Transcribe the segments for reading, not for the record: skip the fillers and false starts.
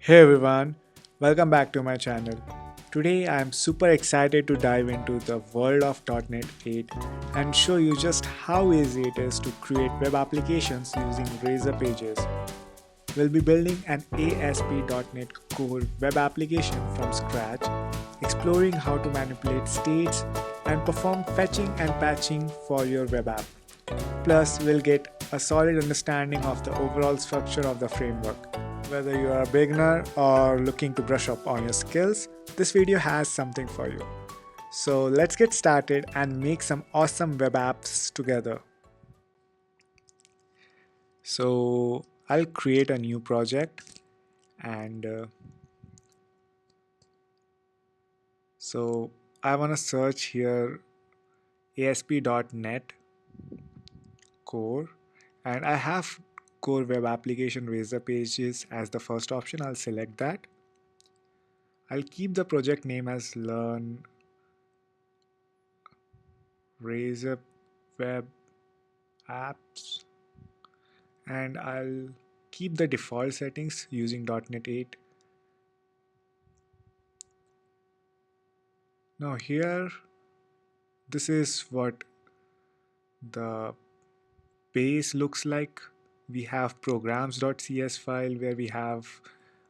Hey everyone, welcome back to my channel. Today I am super excited to dive into the world of .NET 8 and show you just how easy it is to create web applications using Razor Pages. We'll be building an ASP.NET Core web application from scratch, exploring how to manipulate states and perform fetching and patching for your web app. Plus, we'll get a solid understanding of the overall structure of the framework. Whether you are a beginner or looking to brush up on your skills, this video has something for you. So let's get started and make some awesome web apps together. So I'll create a new project and so I want to search here ASP.NET Core, and I have Core Web Application Razor Pages as the first option. I'll select that. I'll keep the project name as Learn Razor Web Apps, and I'll keep the default settings using .NET 8. Now here, this is what the base looks like. We have programs.cs file where we have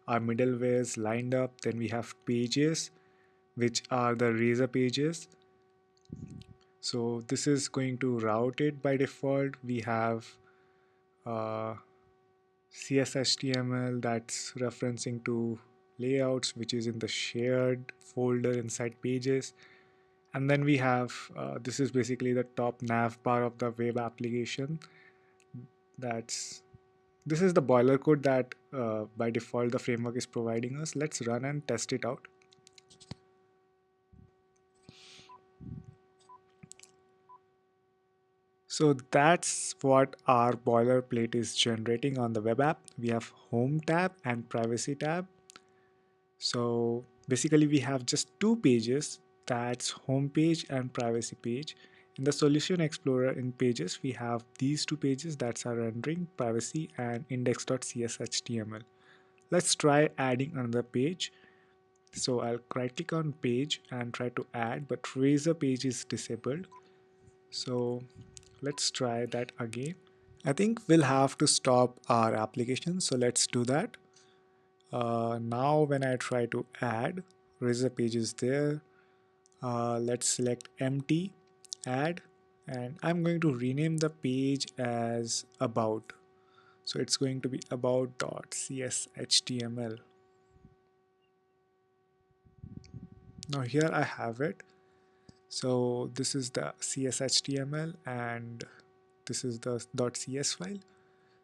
our middlewares lined up. Then we have pages, which are the Razor pages. So this is going to route it by default. We have uh, CSHTML that's referencing to layouts, which is in the shared folder inside pages. And then we have this is basically the top nav bar of the web application. That's This is the boiler code that by default the framework is providing us. Let's run and test it out. So that's what our boilerplate is generating on the web app. We have home tab and privacy tab. So basically we have just two pages, that's home page and privacy page. In the solution explorer in pages, we have these two pages, that's our rendering, privacy and index.cshtml. Let's try adding another page. So I'll right click on page and try to add, but Razor page is disabled. So let's try that again. I think we'll have to stop our application. So let's do that. Now when I try to add, Razor page is there. Let's select empty, add, and I'm going to rename the page as about. So it's going to be about.cshtml. Now here I have it. So this is the CSHTML and this is the .cs file.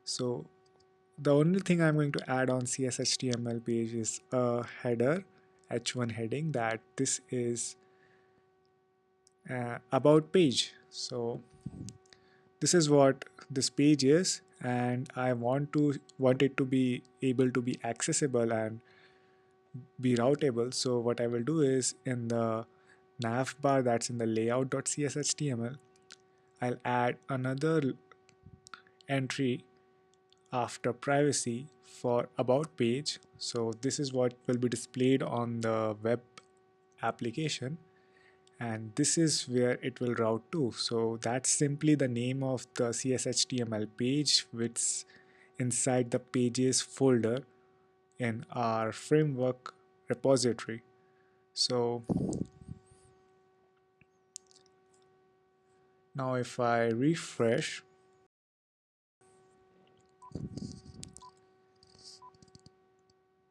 So the only thing I'm going to add on CSHTML page is a header, h1 heading, that this is about page. So this is what this page is, and I want it to be able to be accessible and be routable. So what I will do is in the nav bar that's in the layout.cshtml, I'll add another entry after privacy for about page. So this is what will be displayed on the web application, and this is where it will route to. So that's simply the name of the CSHTML page, which inside the pages folder in our framework repository. So now if I refresh,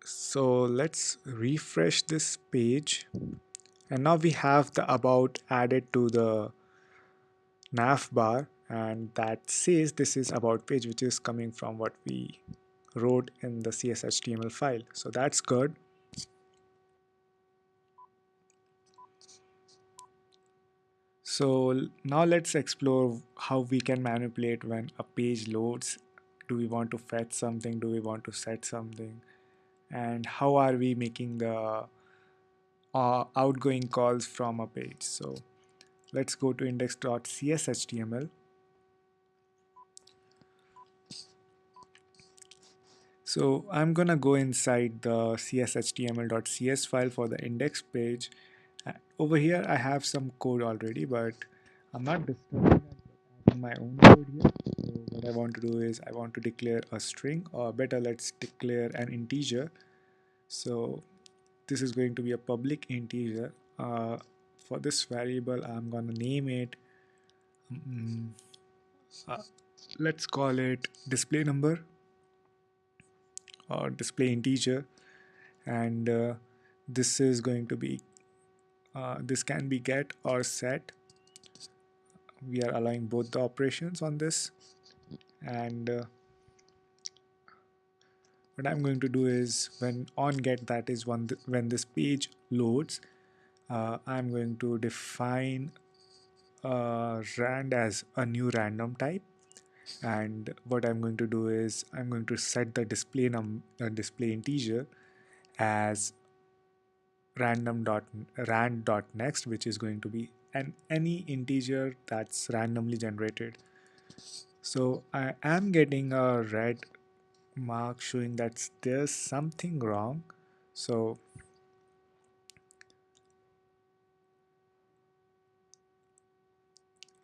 so let's refresh this page, and now we have the about added to the nav bar, and that says this is about page, which is coming from what we wrote in the CSHTML file. So that's good. So now let's explore how we can manipulate when a page loads. Do we want to fetch something? Do we want to set something? And how are we making the outgoing calls from a page? So let's go to index.cshtml. So I'm gonna go inside the cshtml.cs file for the index page. Over here I have some code already, but I'm not disturbing it, but adding my own code here. So what I want to do is I want to declare a string, or better, let's declare an integer. So this is going to be a public integer. For this variable, I'm gonna name it. mm, uh, let's call it display number or display integer, and this is going to be this can be get or set. We are allowing both the operations on this, and what I'm going to do is when on get, that is when this page loads, I'm going to define rand as a new random type. And what I'm going to do is I'm going to set the display integer as rand.next, which is going to be any integer that's randomly generated. So I am getting a red mark showing that there's something wrong. So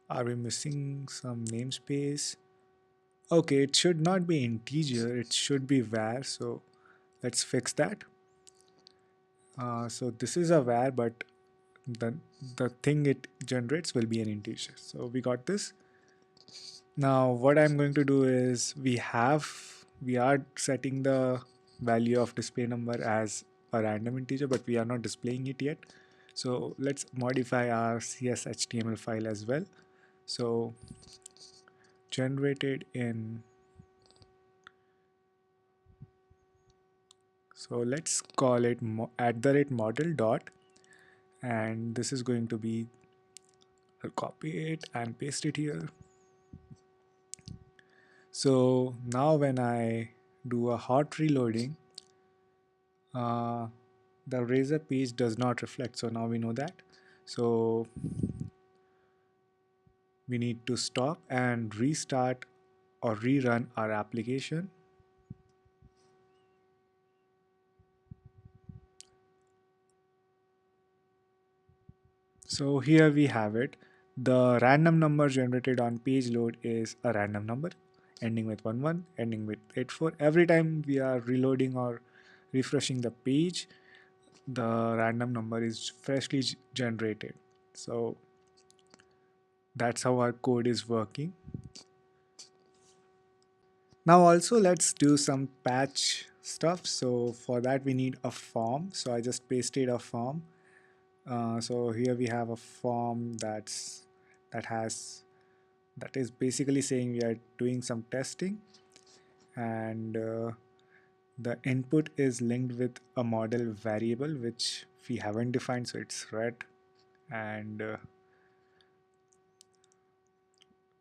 are we missing some namespace? Okay, it should not be integer, it should be var. So let's fix that. So this is a var, but the the thing it generates will be an integer. So we got this. Now what I'm going to do is we are setting the value of display number as a random integer, but we are not displaying it yet. So let's modify our CS_HTML file as well. So generated in, so let's call it @model dot, and this is going to be, I'll copy it and paste it here. So now when I do a hot reloading, uh, the razor page does not reflect. So now we know that. So we need to stop and restart or rerun our application. So here we have it. The random number generated on page load is a random number ending with 11, ending with 84. Every time we are reloading or refreshing the page, the random number is freshly generated. So that's how our code is working. Now also let's do some patch stuff. So for that we need a form. So I just pasted a form. So here we have a form that has that is basically saying we are doing some testing, and the input is linked with a model variable which we haven't defined, so it's red. And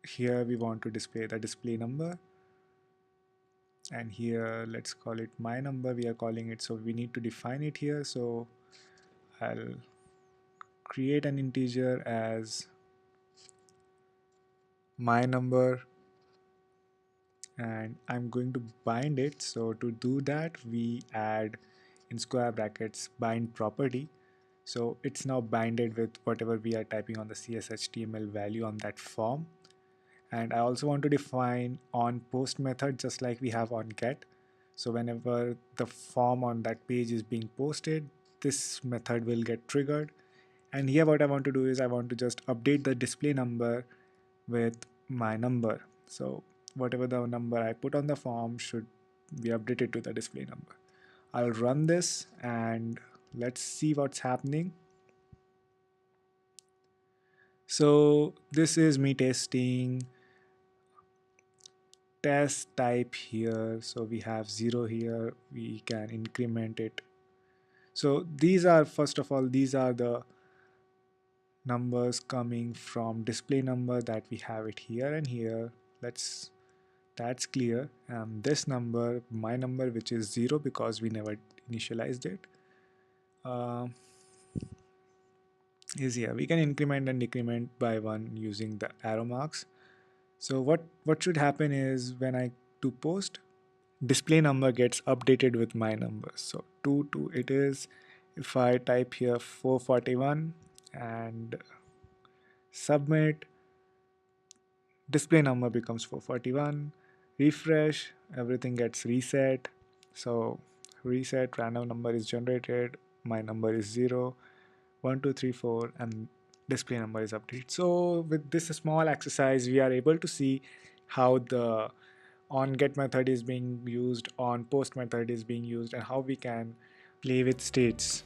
here we want to display the display number, and here let's call it my number. We are calling it, so we need to define it here. So I'll create an integer as my number, and I'm going to bind it. So to do that, we add in square brackets bind property. So it's now binded with whatever we are typing on the CS_HTML value on that form. And I also want to define on post method just like we have on get. So whenever the form on that page is being posted, this method will get triggered. And here what I want to do is I want to just update the display number with my number. So whatever the number I put on the form should be updated to the display number. I'll run this and let's see what's happening. So this is me testing test type here. So we have 0 here, we can increment it. So these are, first of all, these are the numbers coming from display number that we have it here and here. That's clear. This number, my number, which is 0 because we never initialized it, uh, is here. We can increment and decrement by 1 using the arrow marks. So what should happen is when I do post, display number gets updated with my number. So 2 it is. If I type here 441 and submit, display number becomes 441. Refresh, everything gets reset. So reset, random number is generated, my number is 0, 1 2 3 4, and display number is updated. So with this small exercise we are able to see how the onGet method is being used, onPost method is being used, and how we can play with states.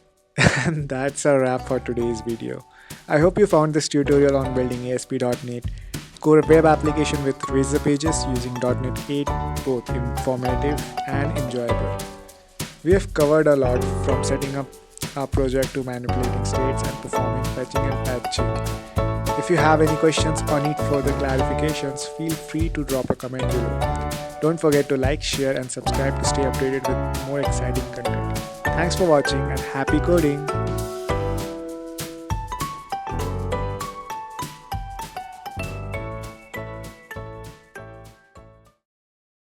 And that's a wrap for today's video. I hope you found this tutorial on building ASP.NET Core web application with Razor pages using .NET 8 both informative and enjoyable. We have covered a lot, from setting up our project to manipulating states and performing fetching and patching. If you have any questions or need further clarifications, feel free to drop a comment below. Don't forget to like, share, and subscribe to stay updated with more exciting content. Thanks for watching and happy coding!